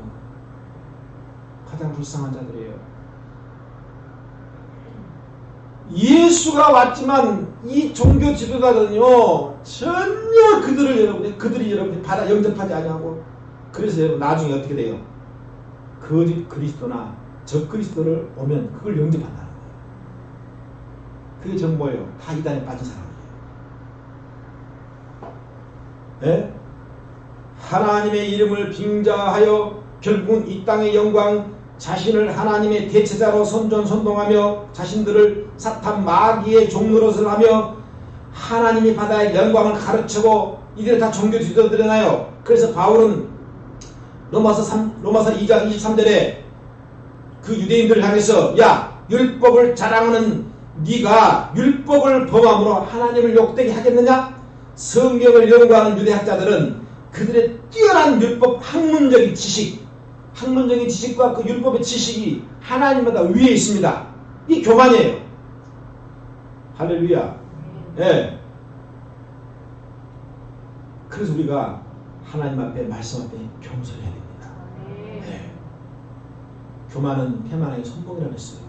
가장 불쌍한 자들이에요. 예수가 왔지만 이 종교 지도자들은요 전혀 그들이 여러분이 받아 영접하지 아니하고 그래서 여러분 나중에 어떻게 돼요? 거짓 그리스도나 적 그리스도를 오면 그걸 영접한다는 거예요. 그게 전 뭐예요? 다 이단에 빠진 사람이에요. 네? 하나님의 이름을 빙자하여 결국은 이 땅의 영광 자신을 하나님의 대체자로 선전선동하며 자신들을 사탄 마귀의 종노릇을 하며 하나님이 받아야 영광을 가르치고 이들은 다 종교 지도자들이잖아요. 그래서 바울은 로마서 2장 23절에 그 유대인들을 향해서 야 율법을 자랑하는 네가 율법을 범함으로 하나님을 욕되게 하겠느냐? 성경을 연구하는 유대학자들은 그들의 뛰어난 율법 학문적인 지식과 그 율법의 지식이 하나님보다 위에 있습니다. 이 교만이에요. 할렐루야. 예. 그래서 우리가 하나님 앞에 말씀 앞에 겸손해야 됩니다. 네. 교만은 태만의 선봉이라고 했어요.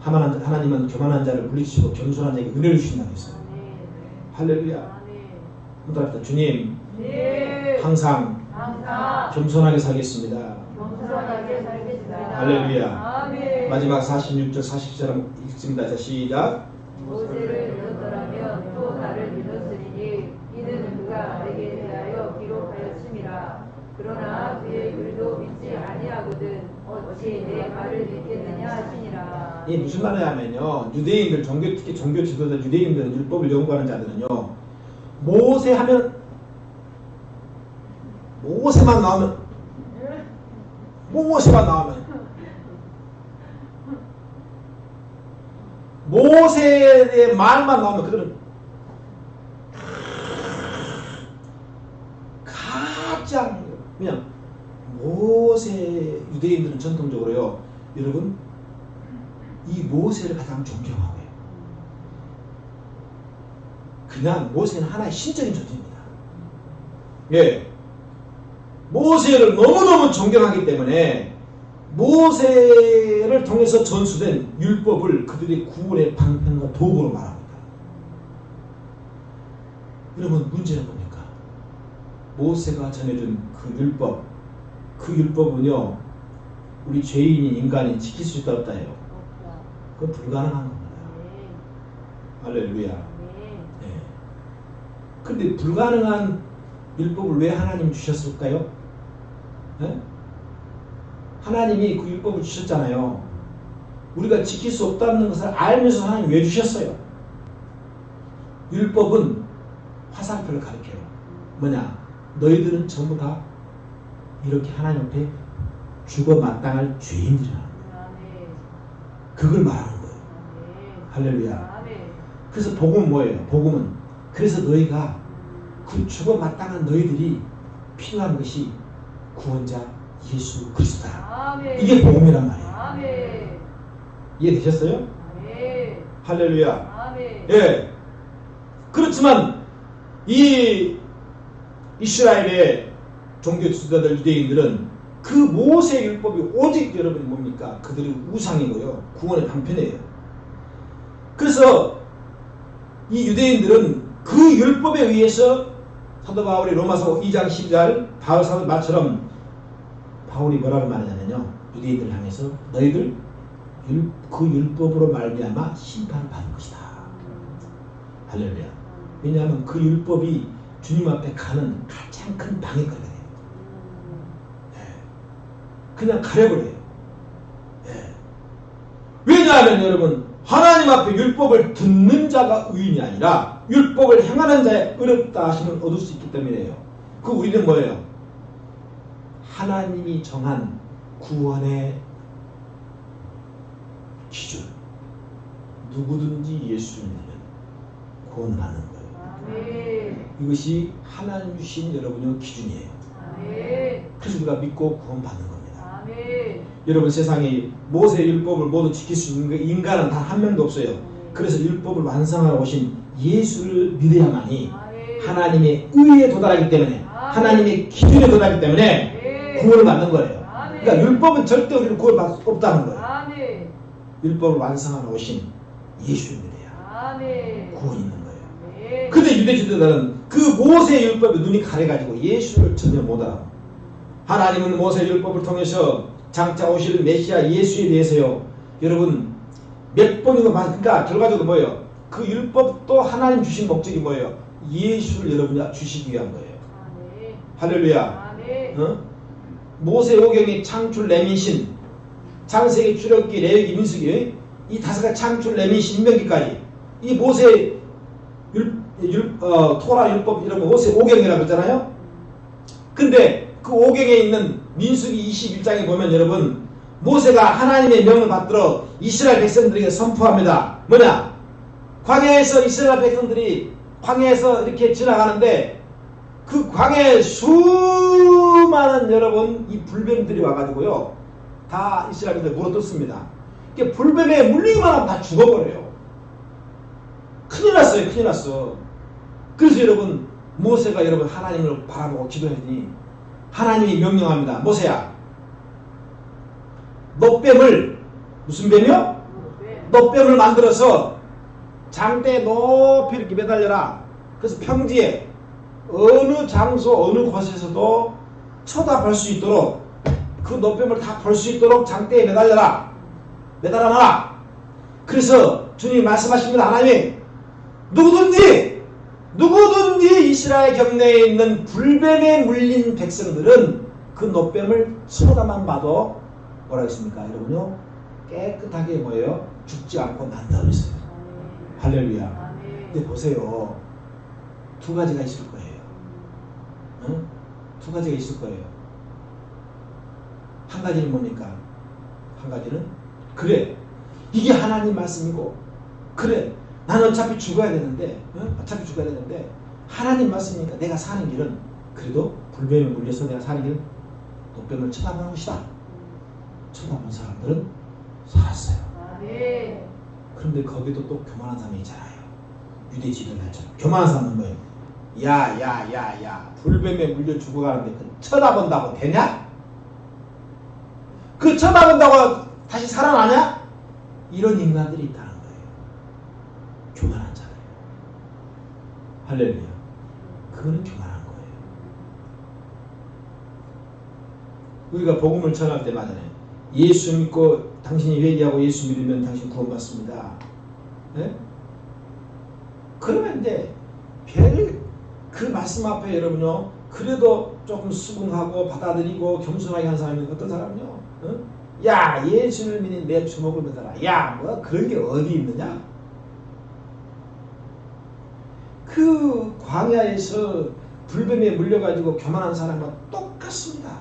하나님은 교만한 자를 물리치고 겸손한 자에게 은혜를 주신다고 했어요. 할렐루야. 한번 주님, 항상 겸손하게 살겠습니다. 할렐루야. 마지막 46절 47절 읽습니다. 자, 시작. 모세를 믿었더라면 또 나를 믿었으리니 이는 그가 내게 대하여 기록하였음이라. 그러나 그의 글도 믿지 아니하거든 어찌 내 말을 믿겠느냐 하시니라. 이 무슨 말이냐면요, 유대인들 특히 종교 지도자 유대인들 율법을 연구하는 자들은요, 모세만 나오면 모세의 말만 나오면 그들은 가장 그냥 유대인들은 전통적으로요, 여러분, 이 모세를 가장 존경하고 해요. 그냥 모세는 하나의 신적인 존재입니다. 예. 모세를 너무너무 존경하기 때문에 모세를 통해서 전수된 율법을 그들의 구원의 방편과 도구로 말합니다. 여러분, 문제는 뭡니까? 모세가 전해준 그 율법은요, 우리 죄인인 인간이 지킬 수 있다 없다 해요. 그건 불가능한 겁니다. 할렐루야. 네. 근데 불가능한 율법을 왜 하나님 주셨을까요? 네? 하나님이 그 율법을 주셨잖아요. 우리가 지킬 수 없다는 것을 알면서 하나님 왜 주셨어요? 율법은 화살표를 가리켜요. 뭐냐? 너희들은 전부 다 이렇게 하나님 앞에 죽어 마땅할 죄인들이라는 거예요. 그걸 말하는 거예요. 할렐루야. 그래서 복음은 뭐예요? 복음은 그래서 너희가 그 죽어 마땅한 너희들이 필요한 것이 구원자 예수 그리스도다. 이게 복음이란 말이에요. 이해되셨어요? 할렐루야. 예. 그렇지만 이 이스라엘의 종교 지도자들 유대인들은 그 모세 율법이 오직 여러분이 뭡니까? 그들의 우상이고요, 구원의 방편이에요. 그래서 이 유대인들은 그 율법에 의해서 사도 바울이 로마서 2장 12절 바울 사도 말처럼 바울이 뭐라고 말하냐면요, 유대인들을 향해서 너희들 그 율법으로 말미암아 심판받을 것이다. 할렐루야. 왜냐하면 그 율법이 주님 앞에 가는 가장 큰 방해거리가 돼요. 그냥 가려버려요. 왜냐하면 여러분, 하나님 앞에 율법을 듣는 자가 의인이 아니라 율법을 행하는 자의 의롭다 하심을 얻을 수 있기 때문이에요. 그 우리는 뭐예요? 하나님이 정한 구원의 기준, 누구든지 예수를 믿으면 구원받는 거예요. 이것이 하나님 주신 여러분의 기준이에요. 그래서 우리가 믿고 구원받는 겁니다. 여러분, 세상에 모세 율법을 모두 지킬 수 있는 인간은 단 한 명도 없어요. 그래서 율법을 완성하러 오신 예수를 믿어야만이 하나님의 의에 도달하기 때문에, 하나님의 기준에 도달하기 때문에 구원을 받는 거예요. 그러니까 율법은 절대 우리를 구원받을 수 없다는 거예요. 율법을 완성하러 오신 예수를 믿어야 구원이 있는 거예요. 근데 유대 지도자는 그 모세 율법에 눈이 가려가지고 예수를 전혀 못 알아요. 하나님은 모세 율법을 통해서 장차 오실 메시아 예수에 대해서요, 여러분 몇 번이고 그러니까 결과적으로 뭐예요? 그 율법도 하나님 주신 목적이 뭐예요? 예수를 여러분이 주시기 위한 거예요. 할렐루야. 모세 오경이 창출 레민신, 창세기 출애굽기 레위기 민수기, 이 다섯 가지 창출 레민신 인명기까지 이 모세 토라 율법 이런 거 모세 오경이라고 했잖아요. 근데 그 오경에 있는 민수기 21장에 보면 여러분, 모세가 하나님의 명을 받들어 이스라엘 백성들에게 선포합니다. 뭐냐? 광야에서 이스라엘 백성들이 광야에서 이렇게 지나가는데 그 광야에 수많은 여러분 이 불뱀들이 와가지고요, 다 이스라엘들 물어뜯습니다. 불뱀에 물리기만 하면 다 죽어버려요. 큰일 났어요. 큰일 났어. 그래서 여러분 모세가 여러분 하나님을 바라보고 기도했더니 하나님이 명령합니다. 모세야, 너 뺨을 무슨 뱀이요? 너 뺨을 만들어서 장대에 높이 이렇게 매달려라. 그래서 평지에 어느 장소 어느 곳에서도 쳐다볼 수 있도록 그 너뺨을 다 볼 수 있도록 장대에 매달려라. 매달아놔라. 그래서 주님이 말씀하십니다. 하나님이 누구든지 이스라엘 경내에 있는 불뱀에 물린 백성들은 그 노뱀을 쳐다만 봐도 뭐라 했습니까? 여러분요, 깨끗하게 뭐예요? 죽지 않고 난다 그랬어요. 할렐루야. 근데 보세요, 두 가지가 있을 거예요. 응? 두 가지가 있을 거예요. 한 가지는 뭡니까? 한 가지는 그래, 이게 하나님 말씀이고, 그래, 나는 어차피 죽어야 되는데, 어차피 죽어야 되는데 하나님 말씀이니까 내가 사는 길은 그래도 불뱀에 물려서 내가 사는 길은 노뱀을 쳐다보는 것이다. 쳐다본 사람들은 살았어요. 그런데 거기도 또 교만한 사람이 있잖아요. 유대 지도자처럼 교만한 사람은 뭐예요? 야 불뱀에 물려 죽어가는데 그 쳐다본다고 되냐? 그 쳐다본다고 다시 살아나냐? 이런 인간들이 있다는 거예요. 교만한 자들. 할렐루야. 그거는 교만한 거예요. 우리가 복음을 전할 때마다 예수 믿고 당신이 회개하고 예수 믿으면 당신 구원받습니다. 네? 그러면 이제 그 말씀 앞에 여러분요, 그래도 조금 수긍하고 받아들이고 겸손하게 하는 사람이 어떤 사람은요, 야, 예수를 믿는 내 주먹을 받아라. 야, 뭐 그런 게 어디 있느냐? 그 광야에서 불뱀에 물려가지고 교만한 사람과 똑같습니다.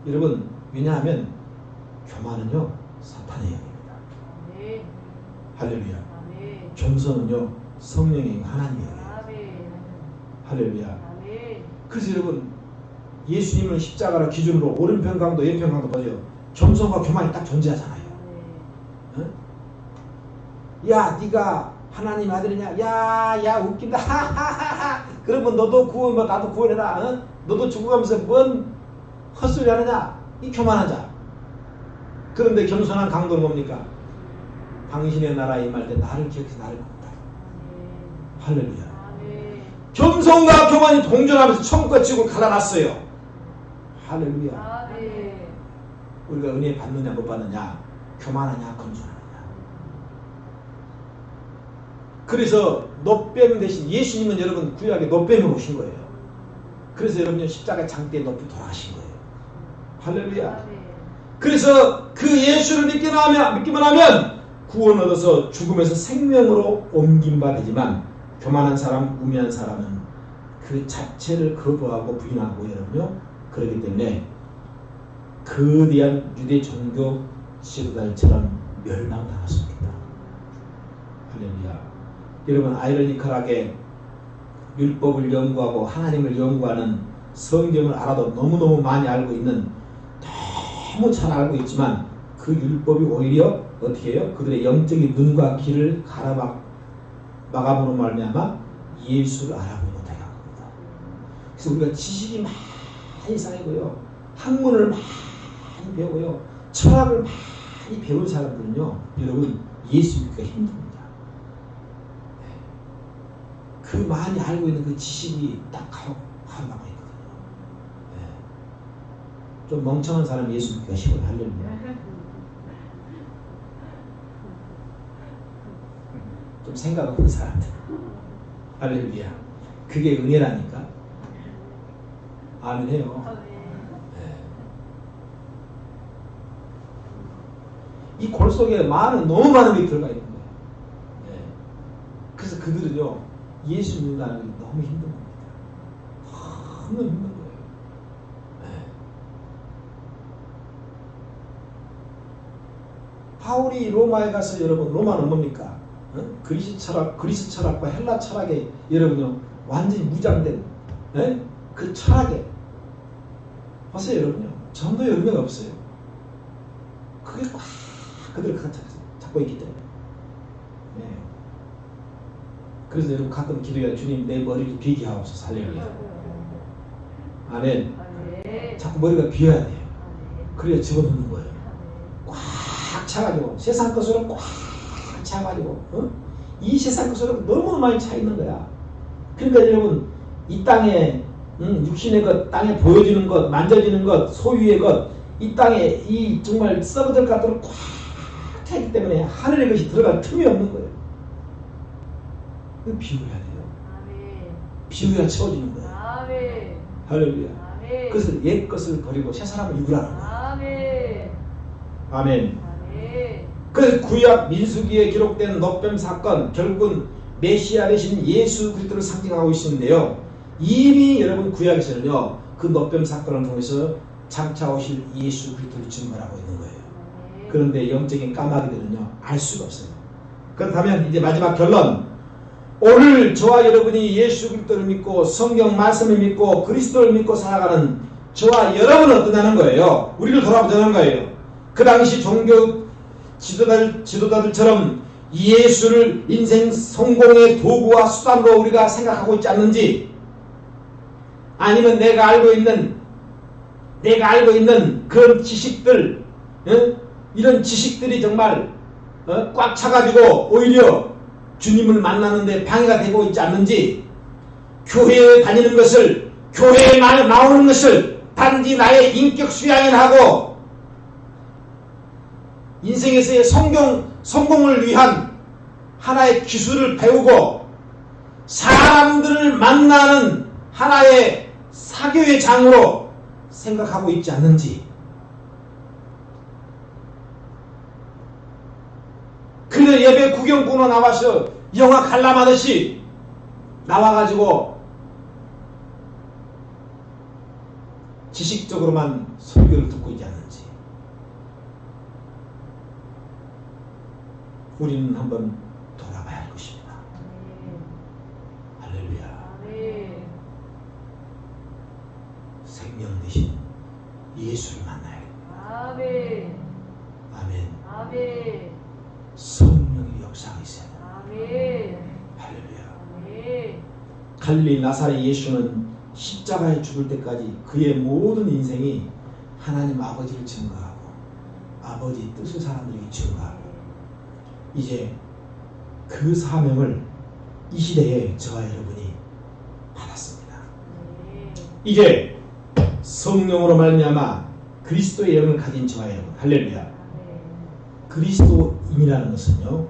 여러분, 왜냐하면 교만은요 사탄의 영입니다. 할렐루야. 겸손은요 성령의 영, 하나님의 영이에요. 할렐루야. 그래서 여러분, 예수님은 십자가를 기준으로 오른편 강도 왼편 강도 보죠. 겸손과 교만이 딱 존재하잖아요. 응? 야, 네가 하나님 아들이냐? 야 웃긴다. 하하하하. 그러면 너도 구원, 나도 구원해라. 응? 너도 죽어가면서 뭔 헛소리 하느냐? 이 교만한 자. 그런데 겸손한 강도는 뭡니까? 당신의 나라에 임할 때 나를 기억해서 나를 굽다. 할렐루야. 겸손과 교만이 동전하면서 천국과 지옥을 갈라놨어요. 할렐루야. 우리가 은혜 받느냐 못 받느냐, 교만하냐 겸손하냐. 그래서 노뱀 대신 예수님은 여러분 구약에 노뱀으로 오신 거예요. 그래서 여러분 십자가 장대에 높이 돌아가신 거예요. 할렐루야. 그래서 그 예수를 믿기만 하면 구원 얻어서 죽음에서 생명으로 옮긴 바 되지만, 교만한 사람, 우매한 사람은 그 자체를 거부하고 부인하고 여러분요, 그렇기 때문에 거대한 유대 종교 지도자들처럼 멸망당했습니다. 할렐루야. 여러분, 아이러니컬하게 율법을 연구하고 하나님을 연구하는, 성경을 알아도 너무너무 많이 알고 있는, 너무 잘 알고 있지만 그 율법이 오히려 어떻게 해요? 그들의 영적인 눈과 귀를 막아보는 말미암아 예수를 알아보지 못하게 한 겁니다. 그래서 우리가 지식이 많이 쌓이고요, 학문을 많이 배우고요, 철학을 많이 배운 사람들은요, 여러분 예수 믿기가 힘듭니다. 그 많이 알고 있는 그 지식이 딱 하고 있거든요. 좀 멍청한 사람이 예수 믿기가 쉬워요. 할렐루야. 좀 생각 없는 사람들. 할렐루야. 그게 은혜라니까. 아멘 해요. 네. 이 골 속에 너무 많은 게 들어가 있는 거예요. 네. 그래서 그들은요, 예수 믿는다는 게 너무 힘든 겁니다. 너무 힘든 거예요. 바울이 로마에 가서 여러분, 로마는 뭡니까? 그리스 철학과 헬라 철학에 여러분요, 완전히 무장된 그 철학에 보세요. 여러분요, 전도 열매가 없어요. 그게 꽉 그들을 잡고 있기 때문에. 그래서 여러분 가끔 기도해요. 주님 내 머리를 비게 하옵소서. 할렐루야. 아멘. 자꾸 머리가 비어야 돼요. 그래야 집어넣는 거예요. 꽉 차가지고 세상 것으로 꽉 차가지고 이 세상 것으로 너무 많이 차 있는 거야. 그러니까 여러분 이 땅에 육신의 것, 땅에 보여지는 것, 만져지는 것, 소유의 것, 이 땅에 이 정말 썩어질 것들을 꽉 차 있기 때문에 하늘의 것이 들어갈 틈이 없는 거예요. 비워야 돼요. 비워야 채워지는 거예요. 할렐루야. 그래서 옛 것을 버리고 새 사람을 입으라는 거예요. 아멘. 그래서 구약 민수기에 기록된 놋뱀 사건, 결국은 메시아 되신 예수 그리스도를 상징하고 있는데요. 이미 여러분 구약에서는요, 그 놋뱀 사건을 통해서 장차 오실 예수 그리스도를 증거하고 있는 거예요. 그런데 영적인 까마귀들은요, 알 수가 없어요. 그렇다면 이제 마지막 결론. 오늘 저와 여러분이 예수 그리스도를 믿고 성경 말씀을 믿고 그리스도를 믿고 살아가는 저와 여러분은 어떠냐는 거예요. 우리를 돌아보자는 거예요. 그 당시 종교 지도자들처럼 예수를 인생 성공의 도구와 수단으로 우리가 생각하고 있지 않는지, 아니면 내가 알고 있는 그런 지식들, 이런 지식들이 정말 꽉 차가지고 오히려 주님을 만나는데 방해가 되고 있지 않는지, 교회에 다니는 것을, 교회에 나오는 것을 단지 나의 인격 수양을 하고 인생에서의 성공을 위한 하나의 기술을 배우고 사람들을 만나는 하나의 사교의 장으로 생각하고 있지 않는지, 그래서 예배 구경꾼으로 나와서 영화 관람하듯이 나와가지고 지식적으로만 설교를 듣고 있지 않는지, 우리는 한번 돌아봐야 할 것입니다. 할렐루야. 생명 되신 예수를 만나야 됩니다. 아멘. 성령의 역사가 있어야 됩니다. 할렐루야. 갈릴리 나사렛 예수는 십자가에 죽을 때까지 그의 모든 인생이 하나님 아버지를 증거하고 아버지의 뜻을 사람들에게 증거하고, 이제 그 사명을 이 시대에 저와 여러분이 받았습니다. 이제 성령으로 말미암아 그리스도의 영을 가진 저와 여러분, 할렐루야. 그리스도인이라는 것은요,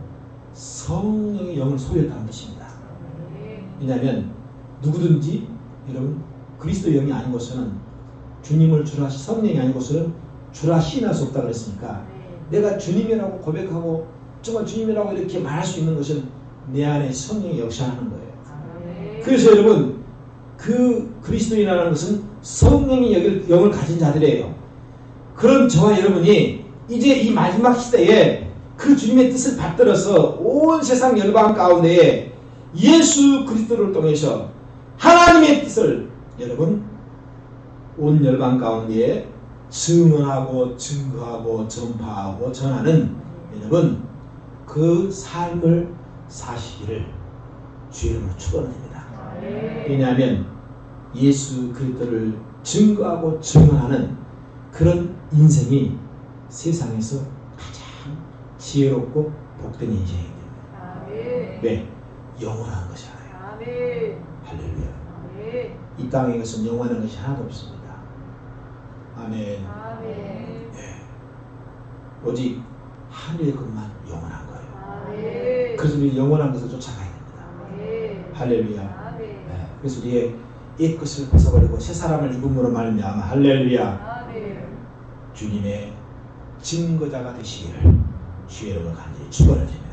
성령의 영을 소유했다는 뜻입니다. 왜냐하면 누구든지 여러분 그리스도의 영이 아닌 것은 주님을 주라, 성령이 아닌 것은 주라 시인할 수 없다고 그랬으니까, 내가 주님이라고 고백하고 정말 주님이라고 이렇게 말할 수 있는 것은 내 안에 성령이 역사하는 거예요. 그래서 여러분 그 그리스도인이라는 것은 성령의 영을 가진 자들이에요. 그런 저와 여러분이 이제 이 마지막 시대에 그 주님의 뜻을 받들어서 온 세상 열방 가운데에 예수 그리스도를 통해서 하나님의 뜻을 여러분 온 열방 가운데에 증언하고 증거하고 전파하고 전하는 여러분 그 삶을 사시기를 주의 이름으로 축원합니다. 왜냐하면 예수 그리스도를 증거하고 증언하는 그런 인생이 세상에서 가장 지혜롭고 복된 인생이 됩니다. 왜? 영원한 것이잖아요. 할렐루야. 이 땅에 것은 영원한 것이 하나도 없습니다. 아멘. 네. 오직 하늘의 것만 영원한 거예요. 그래서 우리 영원한 것을 쫓아가야 됩니다. 할렐루야. 네. 그래서 우리의 옛 것을 벗어버리고 새 사람을 입음으로 말미암아 할렐루야. 주님의 증거자가 되시기를 주의 이름으로 간절히 축원을 드립니다.